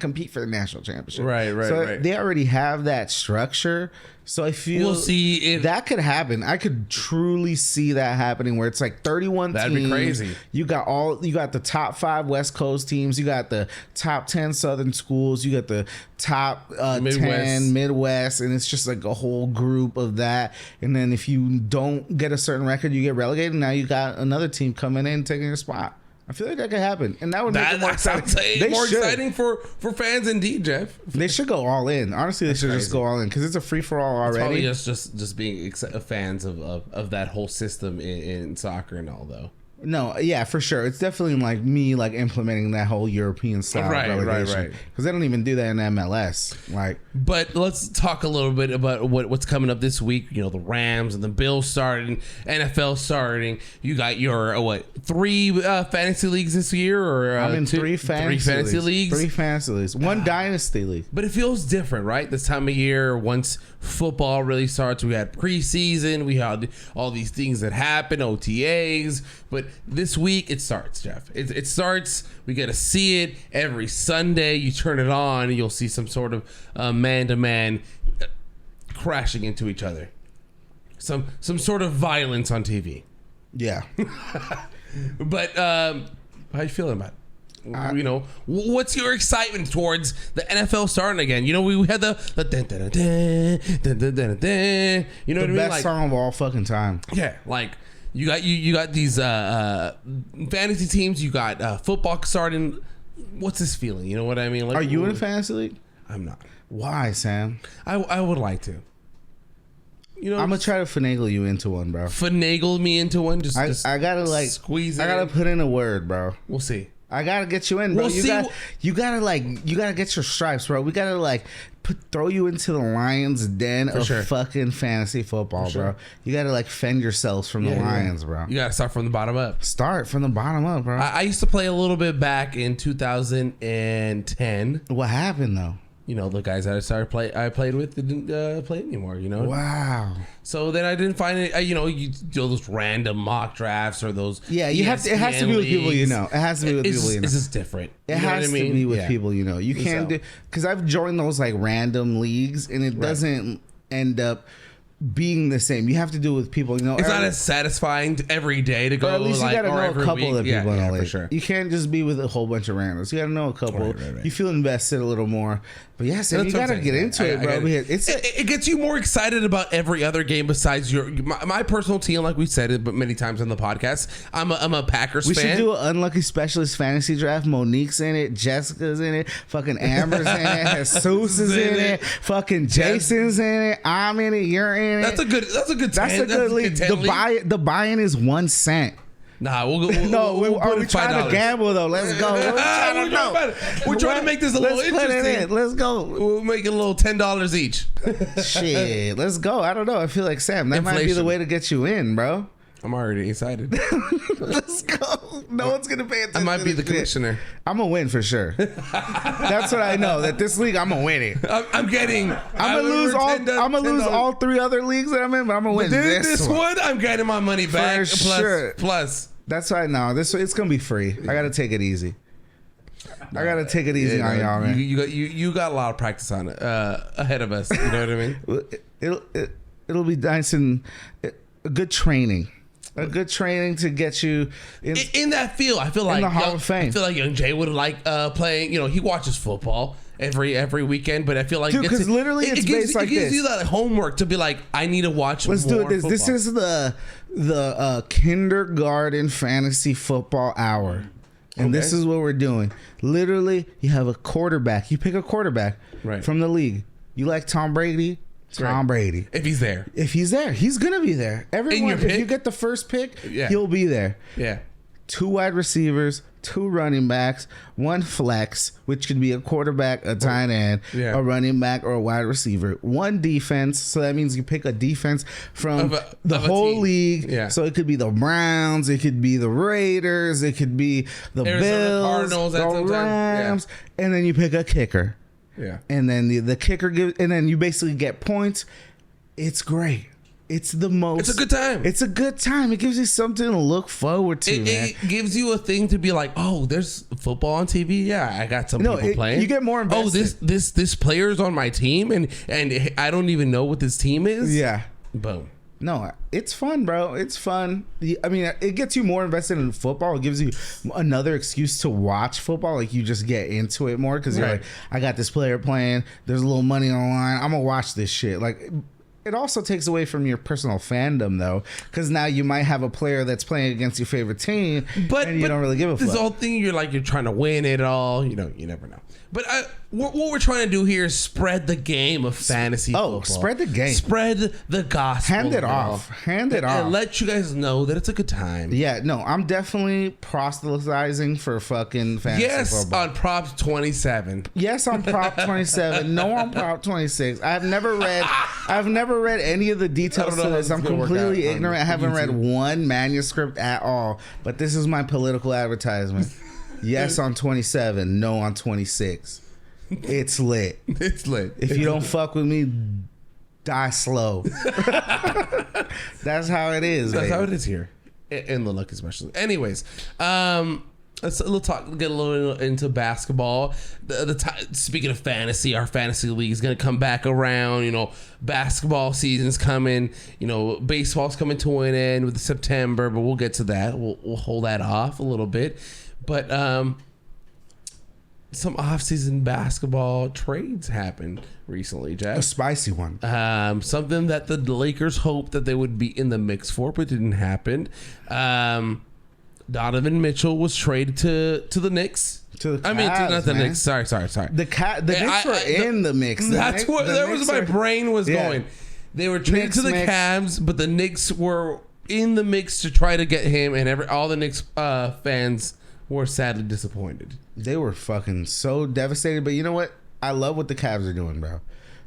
compete for the national championship. Right. So they already have that structure. So I feel we'll see that could happen. I could truly see that happening where it's like 31 That'd teams. be crazy. You got the top 5 West Coast teams. You got the top 10 Southern schools. You got the top 10 Midwest, and it's just like a whole group of that. And then if you don't get a certain record, you get relegated. Now you got another team coming in taking your spot. I feel like that could happen, and that would make it more exciting. More exciting for fans, indeed, Jeff. They should go all in. Honestly, they should just go all in because it's a free for all already. It's probably just being fans of that whole system in soccer and all, though. No, yeah, for sure. It's definitely like me like implementing that whole European style relegation. Right. Because they don't even do that in MLS. Like, but let's talk a little bit about what's coming up this week. You know, the Rams and the Bills starting, NFL starting. You got your 3 fantasy leagues this year, or I'm in 3 fantasy leagues. 3 fantasy leagues. 1 dynasty league. But it feels different, right? This time of year, once football really starts, we had preseason, we had all these things that happen, OTAs, but this week it starts, Jeff. It starts. We get to see it every Sunday. You turn it on, and you'll see some sort of man-to-man crashing into each other. Some sort of violence on TV. Yeah. But how you feeling about it? You know, what's your excitement towards the NFL starting again? You know, we had the you know what I mean? Best like, song of all fucking time. Yeah, like you got these fantasy teams. You got football starting. What's this feeling? You know what I mean? Like, are you in a fantasy league? I'm not. Why, Sam? I would like to. You know, I'm gonna try to finagle you into one, bro. Finagle me into one. I gotta like squeeze. I gotta put in a word, bro. We'll see. I gotta get you in, bro. You gotta get your stripes, bro. We gotta like throw you into the lion's den of fucking fantasy football, bro. You gotta like fend yourselves from the lions, bro. You gotta start from the bottom up. Start from the bottom up, bro. I used to play a little bit back in 2010. What happened though? You know, the guys that I played with didn't play anymore, you know? Wow. So then I didn't find it, you know, you do those random mock drafts or those. Yeah, it has to be with people you know. It has to be with people you know. It's just different. It has to be with people you know. You can't do, because I've joined those like random leagues and it doesn't end up being the same. You have to do it with people you know. It's not as satisfying every day to go. Or at least you gotta know a couple of people in the league. For sure. You can't just be with a whole bunch of randoms. You gotta know a couple. Right. You feel invested a little more. But yeah, so you gotta get into it, bro. It gets you more excited about every other game besides my personal team. Like we said it, but many times on the podcast, I'm a Packers fan. We should do an unlucky specialist fantasy draft. Monique's in it, Jessica's in it, fucking Amber's in it, Jesus is in it, fucking Jason's in it. I'm in it. You're in it. That's a good league. The buy-in is 1 cent. Nah, we'll are we trying to gamble though? Let's go. We're trying to make this a little interesting. Let's go. We'll make it a little $10 each. Shit, let's go. I don't know. I feel like Sam. That might be the way to get you in, bro. I'm already excited. Let's go. No one's gonna pay attention. I might be the commissioner. I'm gonna win for sure. That's what I know. That this league, I'm gonna win it. I'm gonna lose all 3 other leagues that I'm in, but I'm gonna win this one. I'm getting my money back. For sure. Plus. That's right now. It's gonna be free. I gotta take it easy. I gotta take it easy on y'all, man. You got a lot of practice on it ahead of us. You know what I mean? It'll be nice and a good training. A good training to get you in that field. I feel like in the Hall of Fame. I feel like Young Jay would like playing. You know, he watches football every weekend, but I feel like because literally it's based like this. It gives you that homework to be like, I need to watch. Let's do it. This is the kindergarten fantasy football hour, and this is what we're doing. Literally, you have a quarterback. You pick a quarterback from the league. You like Tom Brady. Tom Brady. If he's there, he's going to be there. Everyone, if you get the first pick, he'll be there. Yeah. 2 wide receivers, 2 running backs, 1 flex, which could be a quarterback, a tight end, a running back, or a wide receiver, 1 defense. So that means you pick a defense from the whole league. Yeah. So it could be the Browns, it could be the Raiders, it could be the Bills, Cardinals, the Rams, and then you pick a kicker. Yeah. And then the kicker gives, and then you basically get points. It's great. It's the most. It's a good time. It's a good time. It gives you something to look forward to. It gives you a thing to be like, oh, there's football on TV. Yeah, I got some people playing. You get more invested. Oh, this player's on my team, and I don't even know what this team is. Yeah. Boom. No, it's fun, bro. It's fun. I mean, it gets you more invested in football. It gives you another excuse to watch football. Like, you just get into it more because you're like, I got this player playing. There's a little money on the line. I'm going to watch this shit. Like, it also takes away from your personal fandom, though, because now you might have a player that's playing against your favorite team, and you don't really give a fuck. This whole thing, you're trying to win it all. You know, you never know. But what we're trying to do here is spread the game of fantasy football. Spread the game. Spread the gospel. Hand it off. Hand it off. And let you guys know that it's a good time. Yeah, no, I'm definitely proselytizing for fucking fantasy football. Yes, on Prop 27. Yes, on Prop 27. No, on Prop 26. I've never read any of the details to this. I'm completely ignorant. I haven't read one manuscript at all. But this is my political advertisement. Yes on 27, no on 26. It's lit. It's lit. If you don't fuck with me, die slow. That's how it is. That's how it is here. In the look especially. Anyways, let's get a little into basketball. Speaking of fantasy, our fantasy league is going to come back around. You know, basketball season's coming. You know, baseball's coming to an end with September, but we'll get to that. We'll hold that off a little bit. But some off-season basketball trades happened recently, Jeff. A spicy one. Something that the Lakers hoped that they would be in the mix for, but didn't happen. Donovan Mitchell was traded to the Knicks. To the Cavs, not the man. Knicks. Sorry. The Knicks were in the mix. That's where my brain was going. They were traded to the Cavs, but the Knicks were in the mix to try to get him, and all the Knicks fans were sadly disappointed. They were fucking so devastated. But you know what? I love what the Cavs are doing, bro.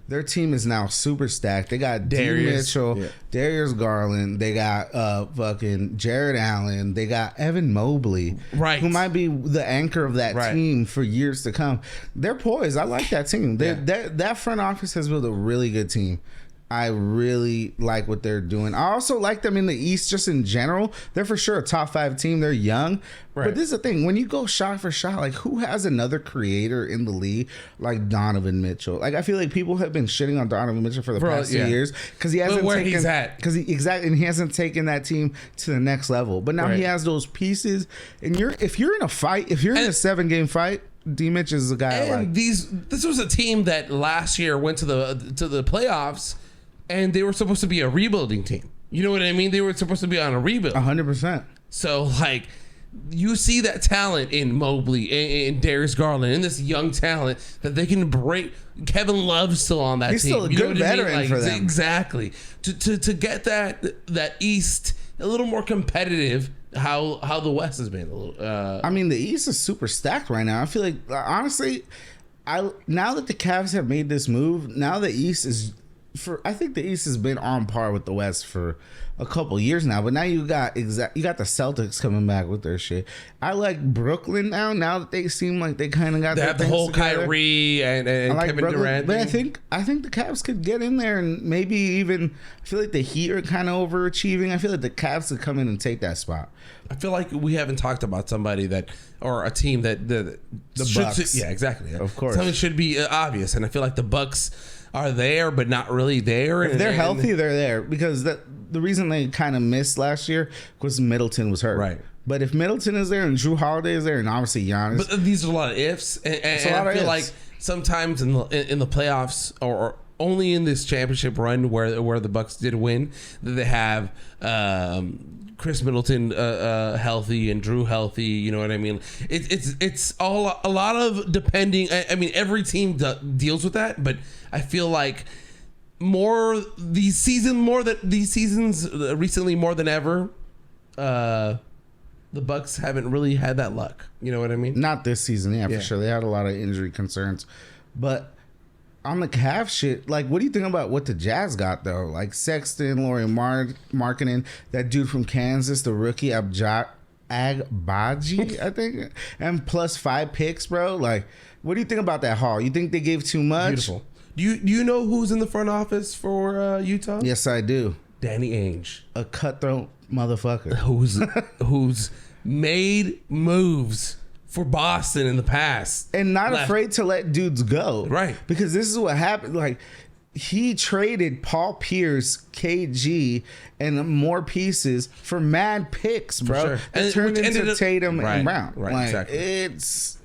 Their team is now super stacked. They got Darius Mitchell, Darius Garland. They got fucking Jared Allen. They got Evan Mobley, right, who might be the anchor of that team for years to come. They're poised. I like that team. That front office has built a really good team. I really like what they're doing. I also like them in the East just in general. They're for sure a top 5 team. They're young. Right. But this is the thing. When you go shot for shot, like, who has another creator in the league like Donovan Mitchell? Like, I feel like people have been shitting on Donovan Mitchell for the past 2 years because he hasn't taken, he's at. And he hasn't taken that team to the next level. But now he has those pieces. And if you're in a fight, if you're in a 7-game fight, D Mitch is the guy. And this was a team that last year went to the playoffs. And they were supposed to be a rebuilding team. You know what I mean? They were supposed to be on a rebuild. 100%. So, like, you see that talent in Mobley and Darius Garland and this young talent that they can break. Kevin Love's still on that team. He's still a good veteran for them. Exactly. To get that East a little more competitive. How the West has been. I mean, the East is super stacked right now. I feel like, honestly, now that the Cavs have made this move, now the East is. I think the East has been on par with the West for a couple years now, but now you got the Celtics coming back with their shit. I like Brooklyn now that they seem like they kind of got their the whole together. Kyrie and Kevin Brooklyn, Durant. But I think the Cavs could get in there and maybe even. I feel like the Heat are kind of overachieving. I feel like the Cavs could come in and take that spot. I feel like we haven't talked about somebody or a team that the Bucks. Yeah, exactly. Of course, something should be obvious, and I feel like the Bucks are there, but not really there. If they're healthy, they're there because the reason they kind of missed last year was Middleton was hurt. Right. But if Middleton is there and Drew Holiday is there and obviously Giannis, but these are a lot of ifs, and I feel like sometimes in the playoffs or only in this championship run where the Bucks did win, that they have Chris Middleton healthy and Drew healthy. You know what I mean? It's all a lot of depending. I mean, every team deals with that, but I feel like these seasons recently more than ever, the Bucks haven't really had that luck. You know what I mean? Not this season, yeah, Yeah. for sure. They had a lot of injury concerns. But on the Cavs shit, like, what do you think about what the Jazz got, though? Like, Sexton, Lauri Markkanen, that dude from Kansas, the rookie, Agbaji, I think, and plus 5 picks, bro. Like, what do you think about that haul? You think they gave too much? Beautiful. Do you know who's in the front office for Utah? Yes, I do. Danny Ainge, A cutthroat motherfucker. who's made moves for Boston in the past And not Left. afraid to let dudes go. Right. Because this is what happened. Like, he traded Paul Pierce, KG, and more pieces for mad picks, bro. sure. That And turned which into ended up- Tatum Right, and Brown. right, Like, exactly. it's...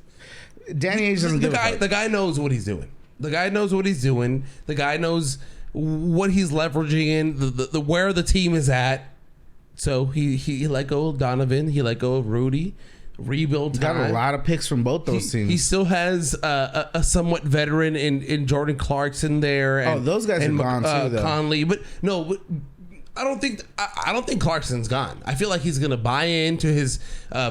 Danny Ainge doesn't give a fuck. The guy knows what he's doing. The guy knows what he's doing. The guy knows what he's leveraging in, the where the team is at. So he let go of Donovan. He let go of Rudy. Rebuild time. Got a lot of picks from both those teams. He still has a somewhat veteran in Jordan Clarkson there. And, those guys are gone too, though. Conley, but no, I don't think Clarkson's gone. I feel like he's gonna buy into his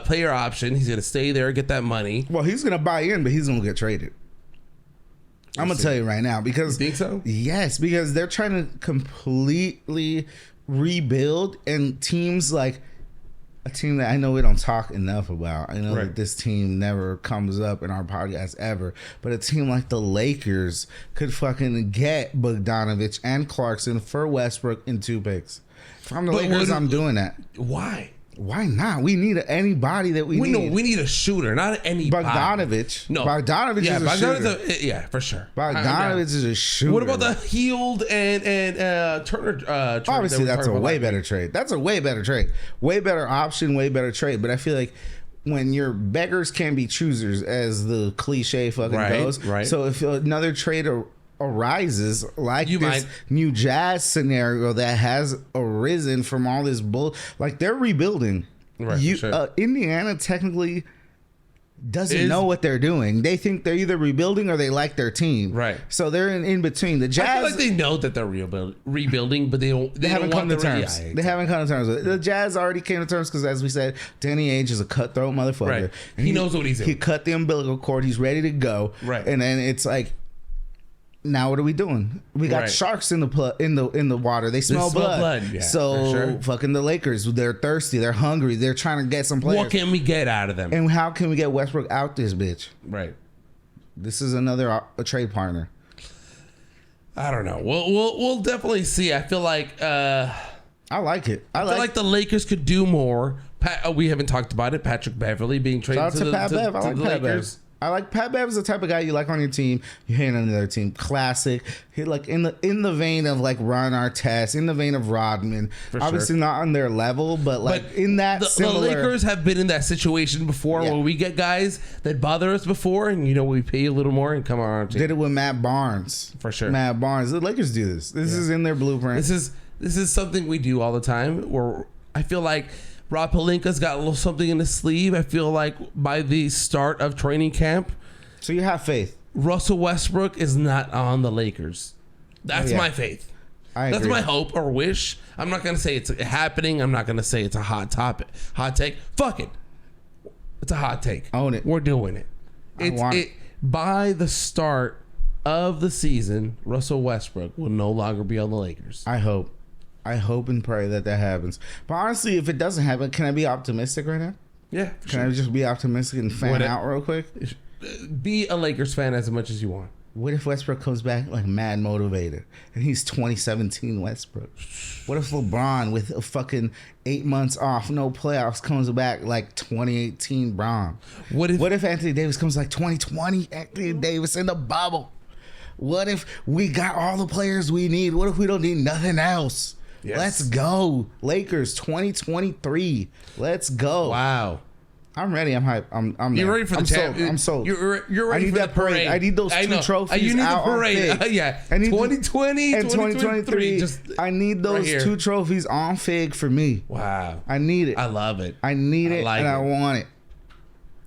player option. He's gonna stay there, get that money. Well, he's going to buy in, but he's going to get traded. I'm going to tell you right now because... You think so? Yes, because they're trying to completely rebuild, and teams like a team that I know we don't talk enough about. I know Right. that this team never comes up in our podcast ever, but a team like the Lakers could fucking get Bogdanovich and Clarkson for Westbrook in 2 picks. If I'm the But Lakers, what- I'm doing that. Why? Why not? We need anybody that we need. No, we need a shooter, not any Bogdanovich. No, Bogdanovich yeah, is a Bogdanovich shooter. Yeah, for sure. Bogdanovich is a shooter. What about the Healed and Turner? Trade Obviously, that we that's talked a about way last better trade. That's a way better trade. Way better option, way better trade. But I feel like when your beggars can be choosers, as the cliche fucking Right, goes. right. So if another trade arises like You this might. new Jazz scenario that has arisen from all this bull, like they're rebuilding. Right, for sure. Indiana technically doesn't Is- know what they're doing. They think they're either rebuilding or they like their team. Right. So they're in between. The Jazz, I feel like they know that they're rebuilding, but they don't. They haven't don't come to want the terms. yeah, They haven't come to terms with it. The Jazz already came to terms because, as we said, Danny Ainge is a cutthroat motherfucker. Right. And He knows what he's He doing. cut the umbilical cord. He's ready to go. Right. And then it's like, now what are we doing? We got Right. sharks in the water. They smell blood. Yeah, so for sure. fucking the Lakers, they're thirsty. They're hungry. They're trying to get some players. What can we get out of them? And how can we get Westbrook out this bitch? Right. This is another a trade partner. I don't know. We'll definitely see. I feel like I like it. I I feel like the Lakers could do more. We haven't talked about it. Patrick Beverly being traded Shout out to Pat Bev. I like the Pat Bev. Lakers. I like Pat Bev is the type of guy you like on your team. You hate on another team. Classic. He like in the vein of like Ron Artest, in the vein of Rodman. For Obviously sure. not on their level, but like in that the similar. Lakers have been in that situation before Yeah. where we get guys that bother us before, and we pay a little more and come on our team. did it with Matt Barnes. For sure. Matt Barnes. The Lakers do this. This is in their blueprint. This is something we do all the time. Where I feel like Rob Pelinka's got a little something in his sleeve. I feel like by the start of training camp, So you have faith. Russell Westbrook is not on the Lakers. That's Yeah. my faith. I That's agree. my hope or wish. I'm not gonna say it's happening. I'm not gonna say it's a hot take. Fuck it. It's a hot take. Own it. We're doing it. want it. By the start of the season, Russell Westbrook will no longer be on the Lakers. I hope. I hope and pray that happens. But honestly, if it doesn't happen, can I be optimistic right now? Yeah, for Can I just be optimistic and fan What- out real quick? Be a Lakers fan as much as you want. What if Westbrook comes back like mad motivated and he's 2017 Westbrook? What if LeBron with a fucking 8 months off, no playoffs, comes back like 2018 Bron? What if Anthony Davis comes like 2020 Anthony Davis in the bubble? What if we got all the players we need? What if we don't need nothing else? Yes. Let's go. Lakers 2023. Let's go. Wow. I'm ready. I'm hyped. I'm You're there. ready for the I'm champ. sold. I'm sold. You're ready I need for that the parade. I need those I two know. trophies You need out the on parade. Fig. Yeah. I need 2020 and 2023. Just I need those right here. 2 trophies on Fig for me. Wow. I need it. I love it. I need I it like and I it. want it.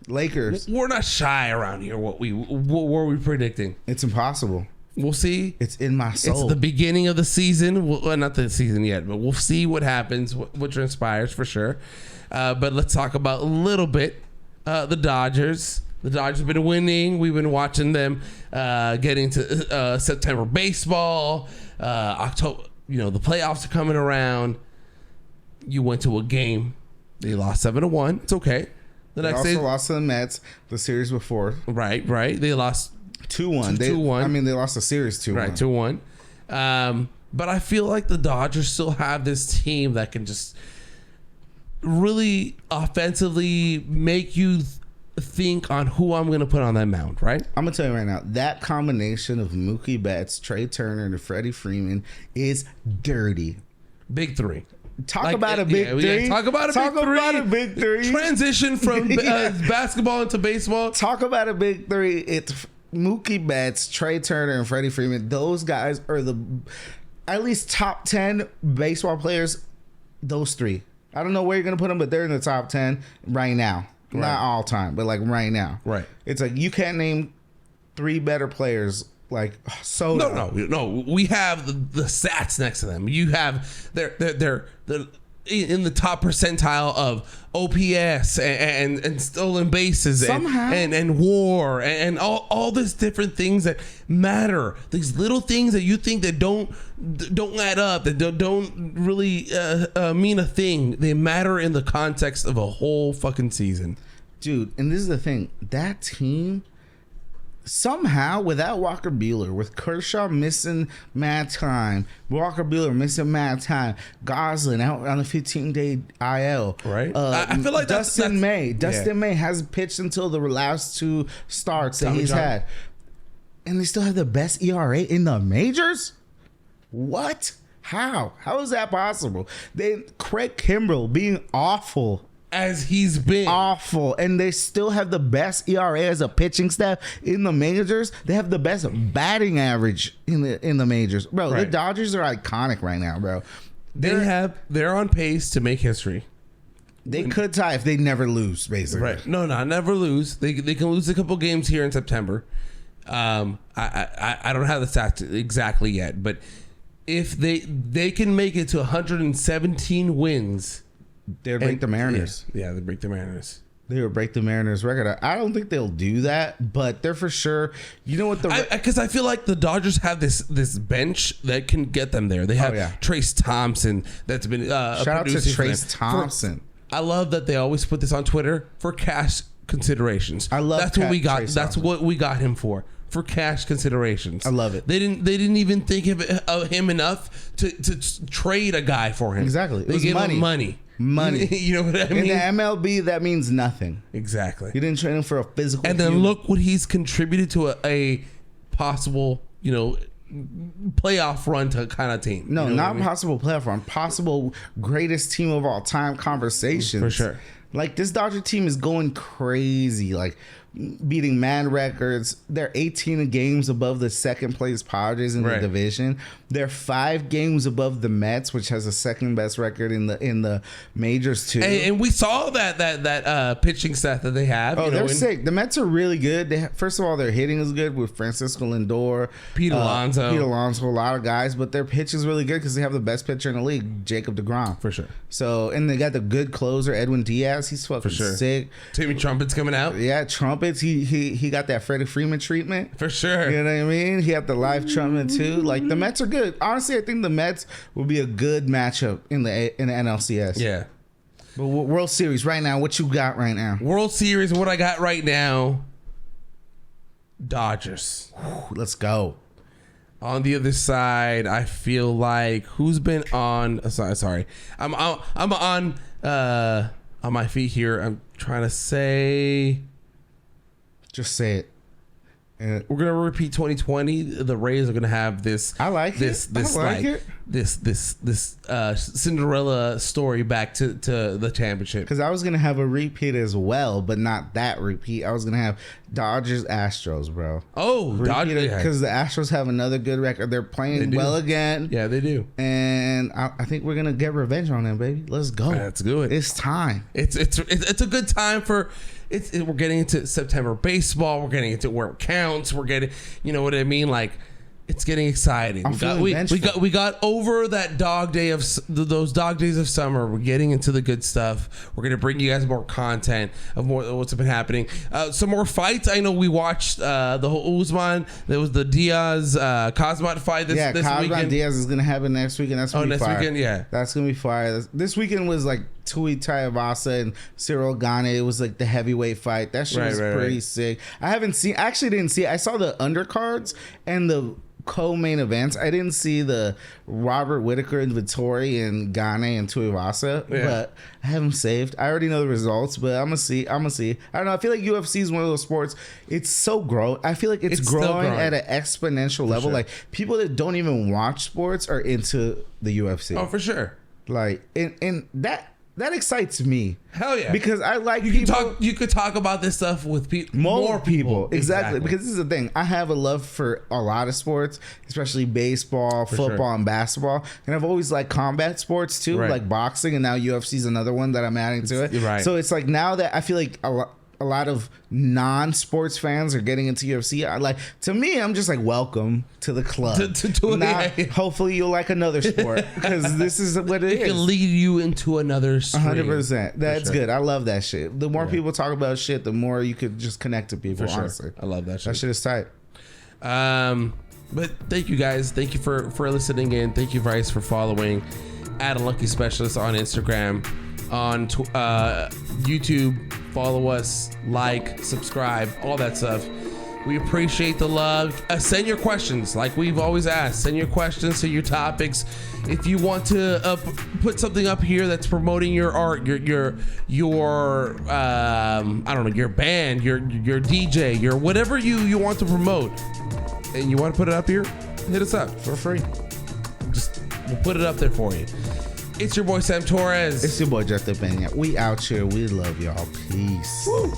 Lakers. We're not shy around here. What were we predicting? It's impossible. We'll see. It's in my soul. It's the beginning of the season. Well, not the season yet, but we'll see what happens, what transpires for sure. But let's talk about a little bit the Dodgers. The Dodgers have been winning. We've been watching them getting to September baseball. October, the playoffs are coming around. You went to a game. They lost 7-1. It's okay. They also lost to the Mets the series before. Right. They lost 2-1. 2-1. I mean, they lost the series 2-1. Right, 2-1. But I feel like the Dodgers still have this team that can just really offensively make you think on who I'm going to put on that mound, right? I'm going to tell you right now, that combination of Mookie Betts, Trey Turner, and Freddie Freeman is dirty. Big three. Talk about a big three. Talk about a big three. Transition from basketball into baseball. Talk about a big three. It's Mookie Betts, Trey Turner, and Freddie Freeman. Those guys are the at least top 10 baseball players. Those three. I don't know where you're going to put them, but they're in the top 10 right now. Right. Not all time, but like right now. Right. It's like you can't name 3 better players. Like no. We have the stats next to them. You have they're in the top percentile of OPS and stolen bases and WAR and all these different things that matter. These little things that you think that don't add up, that don't really mean a thing. They matter in the context of a whole fucking season, dude. And this is the thing, that team. Somehow, without Walker Buehler, with Kershaw missing mad time, Walker Buehler missing mad time, Gosselin out on a 15-day IL. Right. I feel like Dustin May hasn't pitched until the last 2 starts that he's had. And they still have the best ERA in the majors? What? How? How is that possible? Craig Kimbrell being awful. As he's been awful, and they still have the best ERA as a pitching staff in the majors. They have the best batting average in the majors, bro. Right. The Dodgers are iconic right now, bro. They're on pace to make history. They could tie if they never lose, basically. Right? No, never lose. They can lose a couple games here in September. I don't have the stats exactly yet, but if they can make it to 117 wins. They would break the Mariners. Yeah, they break the Mariners. They would break the Mariners record. I don't think they'll do that, but they're for sure. You know what? Because I feel like the Dodgers have this bench that can get them there. They have Trace Thompson that's been shout out to Trace Thompson. I love that they always put this on Twitter for cash considerations. I love that's what we got. That's what we got him for cash considerations. I love it. They didn't even think of him enough to trade a guy for him. Exactly. They gave him money. You know what I mean? In the MLB, that means nothing. Exactly. You didn't trade him for a physical. And then look what he's contributed to a possible, playoff run to kind of team. No, not possible playoff run. Possible greatest team of all time conversations. For sure. Like, this Dodger team is going crazy. Like, beating man records. They're 18 games above the second place Padres in the division. They're 5 games above the Mets, which has the second best record in the majors too. And we saw that pitching staff that they have. Oh, they're sick. The Mets are really good. First of all, their hitting is good with Francisco Lindor, Pete Alonso, a lot of guys. But their pitch is really good because they have the best pitcher in the league, Jacob deGrom, for sure. So, and they got the good closer, Edwin Diaz. He's fucking sick. Timmy Trumpet's coming out. Yeah, Trumpets. He got that Freddie Freeman treatment for sure. You know what I mean? He had the live trumpet too. Like, the Mets are good. Honestly, I think the Mets will be a good matchup in the NLCS. Yeah. But World Series right now, what you got right now? World Series, what I got right now? Dodgers. Let's go. On the other side, I feel like who's been on? Sorry. I'm on my feet here. I'm trying to say. Just say it. We're gonna repeat 2020. The Rays are gonna have this. I like this. This Cinderella story back to the championship. Because I was gonna have a repeat as well, but not that repeat. I was gonna have Dodgers Astros, bro. Oh, Dodgers! Because the Astros have another good record. They're playing well again. Yeah, they do. And I think we're gonna get revenge on them, baby. Let's go. Let's do it. It's time. It's a good time for. We're getting into September baseball. We're getting into where it counts. We're getting, you know what I mean? Like, It's getting exciting. We got over that dog day of those dog days of summer. We're getting into the good stuff. We're gonna bring you guys more content of what's been happening. Some more fights. I know we watched the whole Usman. There was the Diaz Khamzat fight this Khamzat weekend. Diaz is gonna happen next weekend. That's gonna be next fire. weekend, yeah. That's gonna be fire. This weekend was like Tui Tuivasa and Cyril Gane. It was like the heavyweight fight. That shit was pretty sick. I actually didn't see. I saw the undercards and the co-main events. I didn't see the Robert Whittaker and Vettori and Gane and Tuivasa, but I have them saved. I already know the results, but I'm gonna see. I don't know. I feel like UFC is one of those sports. It's so growing. I feel like it's growing at an exponential level. Like people that don't even watch sports are into the UFC. Oh, for sure. Like and that excites me. Hell yeah. Because I like you could talk about this stuff with more people. Exactly. Because this is the thing. I have a love for a lot of sports, especially baseball, football, and basketball. And I've always liked combat sports too, like boxing, and now UFC is another one that I'm adding to it. Right. So it's like now that I feel like a lot of non-sports fans are getting into UFC. To me, I'm just like, welcome to the club. Hopefully you'll like another sport, because this is what it is. It can lead you into another stream. 100%. That's good. I love that shit. The more people talk about shit, the more you could just connect to people, honestly. I love that shit. That shit is tight. But thank you guys. Thank you for listening in. Thank you, Vice, for following at Unlucky Specialist on Instagram, on YouTube. Follow us, like, subscribe, all that stuff. We appreciate the love. Send your questions, like we've always asked. Send your questions, send your topics. If you want to put something up here that's promoting your art, your I don't know, your band, your DJ, your whatever you want to promote, and you want to put it up here, hit us up for free. We'll put it up there for you. It's your boy Sam Torres. It's your boy Justin Benya. We out here. We love y'all. Peace. Woo.